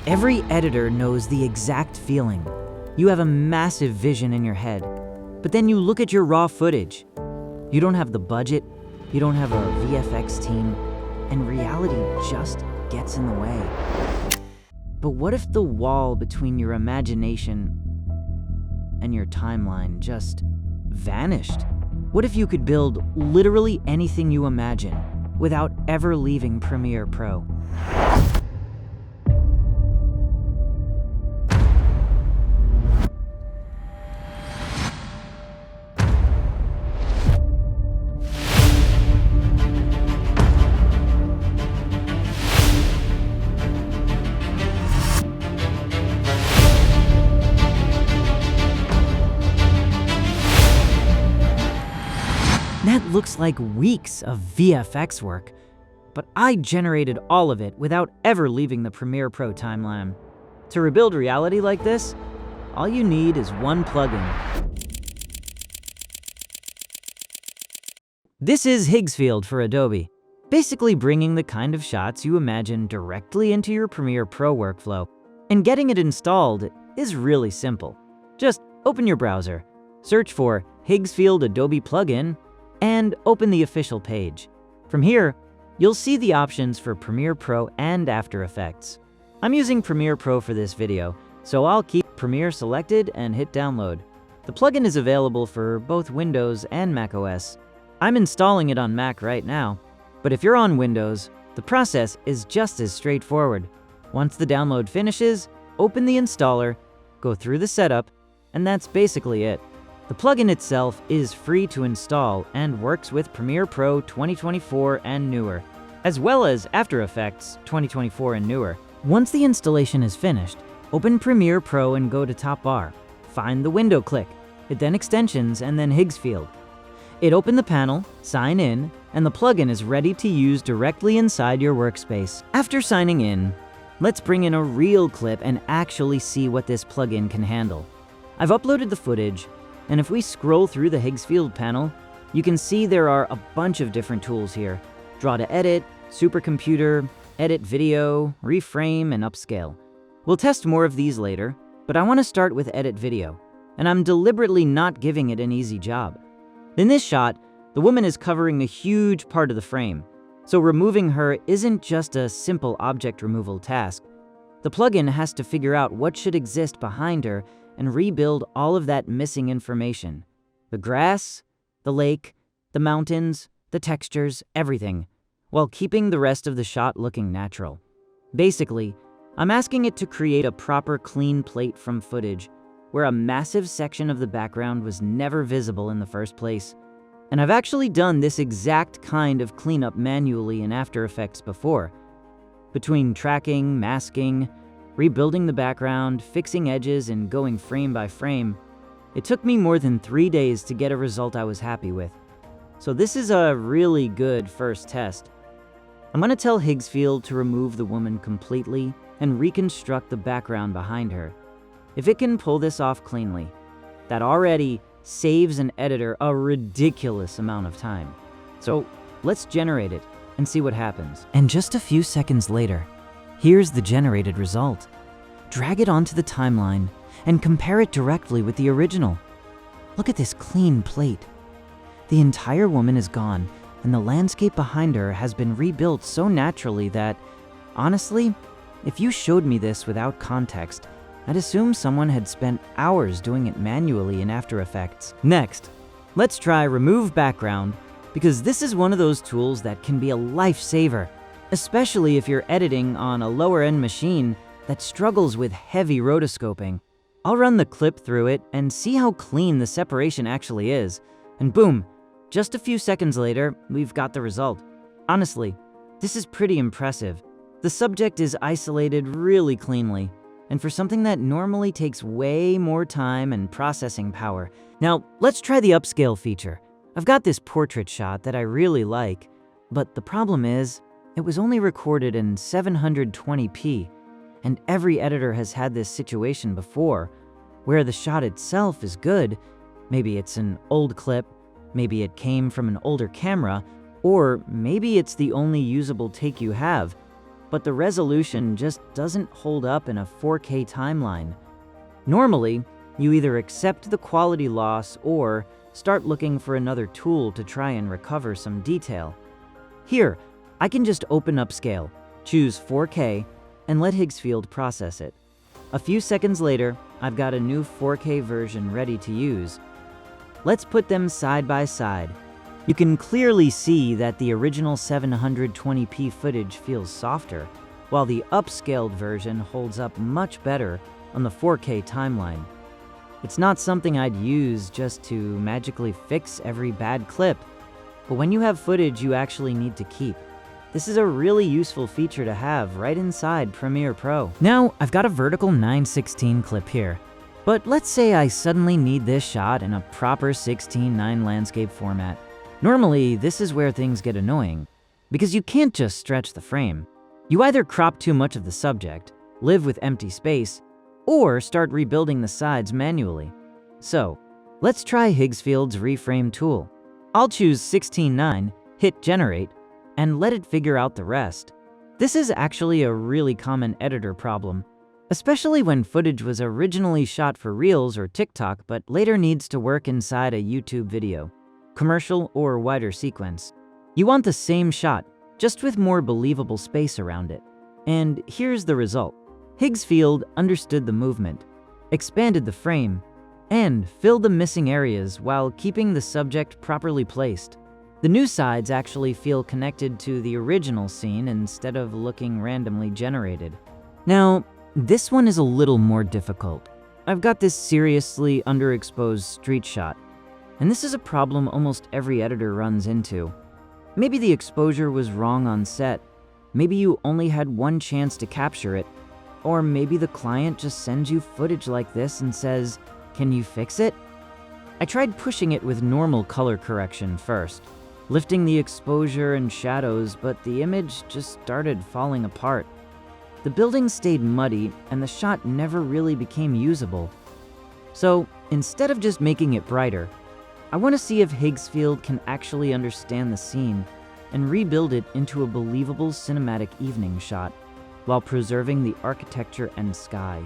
Every editor knows the exact feeling. You have a massive vision in your head, but then you look at your raw footage. You don't have the budget, you don't have a VFX team, and reality just gets in the way. But what if the wall between your imagination and your timeline just vanished? What if you could build literally anything you imagine without ever leaving Premiere Pro? That looks like weeks of VFX work, but I generated all of it without ever leaving the Premiere Pro timeline. To rebuild reality like this, all you need is one plugin. This is Higgsfield for Adobe, basically bringing the kind of shots you imagine directly into your Premiere Pro workflow. And getting it installed is really simple. Just open your browser, search for Higgsfield Adobe Plugin, and open the official page. From here, you'll see the options for Premiere Pro and After Effects. I'm using Premiere Pro for this video, so I'll keep Premiere selected and hit download. The plugin is available for both Windows and macOS. I'm installing it on Mac right now, but if you're on Windows, the process is just as straightforward. Once the download finishes, open the installer, go through the setup, and that's basically it. The plugin itself is free to install and works with Premiere Pro 2024 and newer, as well as After Effects 2024 and newer. Once the installation is finished, open Premiere Pro and go to top bar. Find the window click, hit then Extensions and then Higgsfield. It opened the panel, sign in, and the plugin is ready to use directly inside your workspace. After signing in, let's bring in a real clip and actually see what this plugin can handle. I've uploaded the footage, and if we scroll through the Higgsfield panel, you can see there are a bunch of different tools here. Draw to Edit, Supercomputer, Edit Video, Reframe, and Upscale. We'll test more of these later, but I want to start with Edit Video, and I'm deliberately not giving it an easy job. In this shot, the woman is covering a huge part of the frame, so removing her isn't just a simple object removal task. The plugin has to figure out what should exist behind her and rebuild all of that missing information. The grass, the lake, the mountains, the textures, everything, while keeping the rest of the shot looking natural. Basically, I'm asking it to create a proper clean plate from footage, where a massive section of the background was never visible in the first place. And I've actually done this exact kind of cleanup manually in After Effects before. Between tracking, masking, rebuilding the background, fixing edges, and going frame by frame, it took me more than 3 days to get a result I was happy with. So this is a really good first test. I'm going to tell Higgsfield to remove the woman completely and reconstruct the background behind her. If it can pull this off cleanly, that already saves an editor a ridiculous amount of time. So let's generate it and see what happens. And just a few seconds later, here's the generated result. Drag it onto the timeline and compare it directly with the original. Look at this clean plate. The entire woman is gone, and the landscape behind her has been rebuilt so naturally that, honestly, if you showed me this without context, I'd assume someone had spent hours doing it manually in After Effects. Next, let's try Remove Background, because this is one of those tools that can be a lifesaver, especially if you're editing on a lower-end machine that struggles with heavy rotoscoping. I'll run the clip through it and see how clean the separation actually is, and boom, just a few seconds later, we've got the result. Honestly, this is pretty impressive. The subject is isolated really cleanly, and for something that normally takes way more time and processing power. Now, let's try the upscale feature. I've got this portrait shot that I really like, but the problem is, it was only recorded in 720p, and every editor has had this situation before, where the shot itself is good. Maybe it's an old clip, maybe it came from an older camera, or maybe it's the only usable take you have. but the resolution just doesn't hold up in a 4K timeline. Normally, you either accept the quality loss or start looking for another tool to try and recover some detail. Here, I can just open Upscale, choose 4K, and let Higgsfield process it. A few seconds later, I've got a new 4K version ready to use. Let's put them side by side. You can clearly see that the original 720p footage feels softer, while the upscaled version holds up much better on the 4K timeline. It's not something I'd use just to magically fix every bad clip, but when you have footage you actually need to keep, this is a really useful feature to have right inside Premiere Pro. Now, I've got a vertical 9:16 clip here, but let's say I suddenly need this shot in a proper 16:9 landscape format. Normally, this is where things get annoying, because you can't just stretch the frame. You either crop too much of the subject, live with empty space, or start rebuilding the sides manually. So, let's try Higgsfield's Reframe tool. I'll choose 16:9, hit Generate, and let it figure out the rest. This is actually a really common editor problem, especially when footage was originally shot for Reels or TikTok but later needs to work inside a YouTube video, commercial, or wider sequence. You want the same shot, just with more believable space around it. And here's the result. Higgsfield understood the movement, expanded the frame, and filled the missing areas while keeping the subject properly placed. The new sides actually feel connected to the original scene instead of looking randomly generated. Now, this one is a little more difficult. I've got this seriously underexposed street shot, and this is a problem almost every editor runs into. Maybe the exposure was wrong on set, maybe you only had one chance to capture it, or maybe the client just sends you footage like this and says, "Can you fix it?" I tried pushing it with normal color correction first, lifting the exposure and shadows, but the image just started falling apart. The building stayed muddy and the shot never really became usable. So instead of just making it brighter, I want to see if Higgsfield can actually understand the scene and rebuild it into a believable cinematic evening shot while preserving the architecture and sky.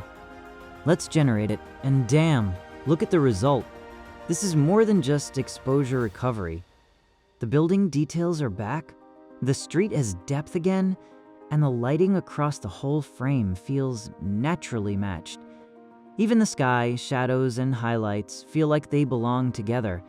Let's generate it, and damn, look at the result. This is more than just exposure recovery. The building details are back, the street has depth again, and the lighting across the whole frame feels naturally matched. Even the sky, shadows, and highlights feel like they belong together.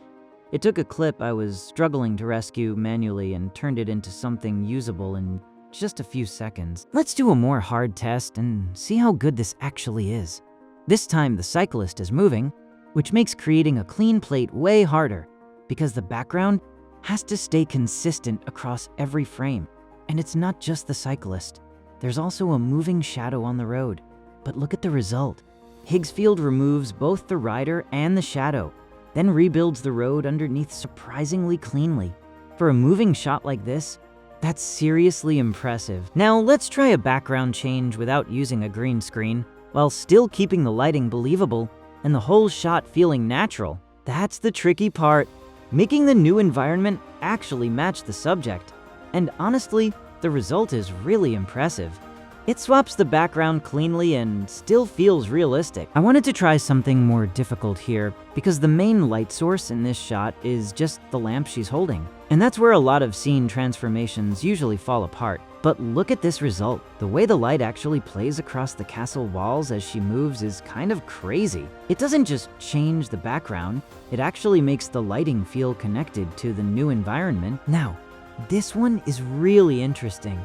It took a clip I was struggling to rescue manually and turned it into something usable in just a few seconds. Let's do a more hard test and see how good this actually is. This time the cyclist is moving, which makes creating a clean plate way harder because the background has to stay consistent across every frame. And it's not just the cyclist. There's also a moving shadow on the road. But look at the result. Higgsfield removes both the rider and the shadow, then rebuilds the road underneath surprisingly cleanly. For a moving shot like this, that's seriously impressive. Now let's try a background change without using a green screen, while still keeping the lighting believable and the whole shot feeling natural. That's the tricky part, making the new environment actually match the subject. And honestly, the result is really impressive. It swaps the background cleanly and still feels realistic. I wanted to try something more difficult here because the main light source in this shot is just the lamp she's holding. And that's where a lot of scene transformations usually fall apart. But look at this result. The way the light actually plays across the castle walls as she moves is kind of crazy. It doesn't just change the background, it actually makes the lighting feel connected to the new environment. Now, this one is really interesting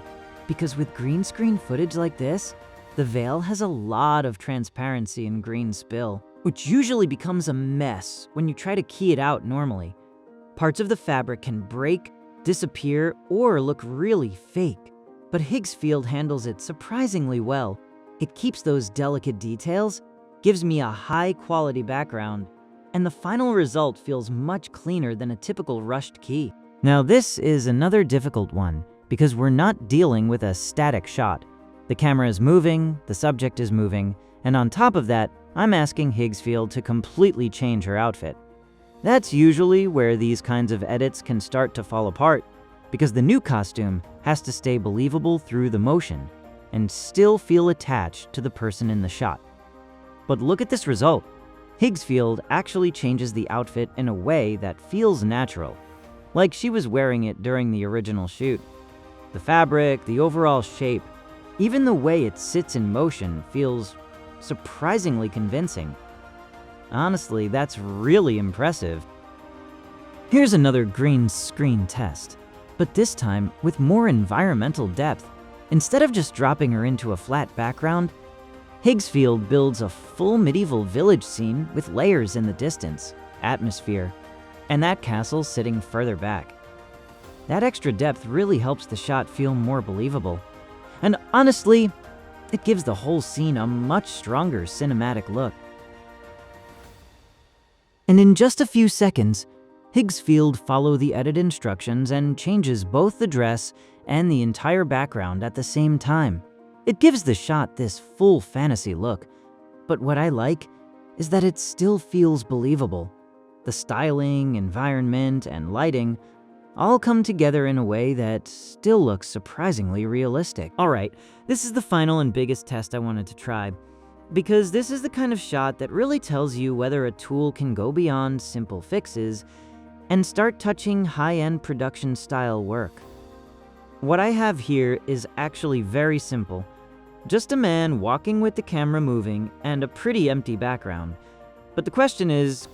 because with green screen footage like this, the veil has a lot of transparency and green spill, which usually becomes a mess when you try to key it out normally. Parts of the fabric can break, disappear, or look really fake. But Higgsfield handles it surprisingly well. It keeps those delicate details, gives me a high-quality background, and the final result feels much cleaner than a typical rushed key. Now this is another difficult one, because we're not dealing with a static shot. The camera is moving, the subject is moving, and on top of that, I'm asking Higgsfield to completely change her outfit. That's usually where these kinds of edits can start to fall apart, because the new costume has to stay believable through the motion. and still feel attached to the person in the shot. But look at this result. Higgsfield actually changes the outfit in a way that feels natural, like she was wearing it during the original shoot. The fabric, the overall shape, even the way it sits in motion feels surprisingly convincing. Honestly, that's really impressive. Here's another green screen test, but this time with more environmental depth. Instead of just dropping her into a flat background, Higgsfield builds a full medieval village scene with layers in the distance, atmosphere, and that castle sitting further back. That extra depth really helps the shot feel more believable. And honestly, it gives the whole scene a much stronger cinematic look. And in just a few seconds, Higgsfield follows the edit instructions and changes both the dress and the entire background at the same time. It gives the shot this full fantasy look, but what I like is that it still feels believable. The styling, environment, and lighting all come together in a way that still looks surprisingly realistic. Alright, this is the final and biggest test I wanted to try, because this is the kind of shot that really tells you whether a tool can go beyond simple fixes and start touching high-end production style work. What I have here is actually very simple. Just a man walking with the camera moving and a pretty empty background. But the question is,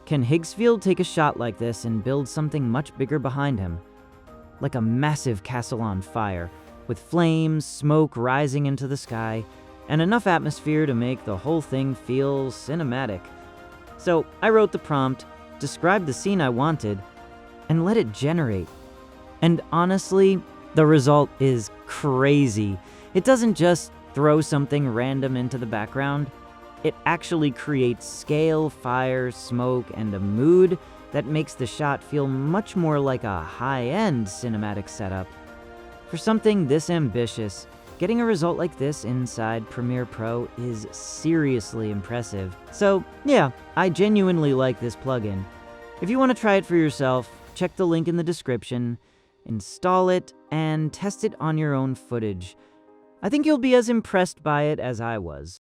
can Higgsfield take a shot like this and build something much bigger behind him? Like a massive castle on fire, with flames, smoke rising into the sky, and enough atmosphere to make the whole thing feel cinematic. So I wrote the prompt, described the scene I wanted, and let it generate. And honestly, the result is crazy. It doesn't just throw something random into the background. It actually creates scale, fire, smoke, and a mood that makes the shot feel much more like a high-end cinematic setup. For something this ambitious, getting a result like this inside Premiere Pro is seriously impressive. So yeah, I genuinely like this plugin. If you want to try it for yourself, check the link in the description, install it, and test it on your own footage. I think you'll be as impressed by it as I was.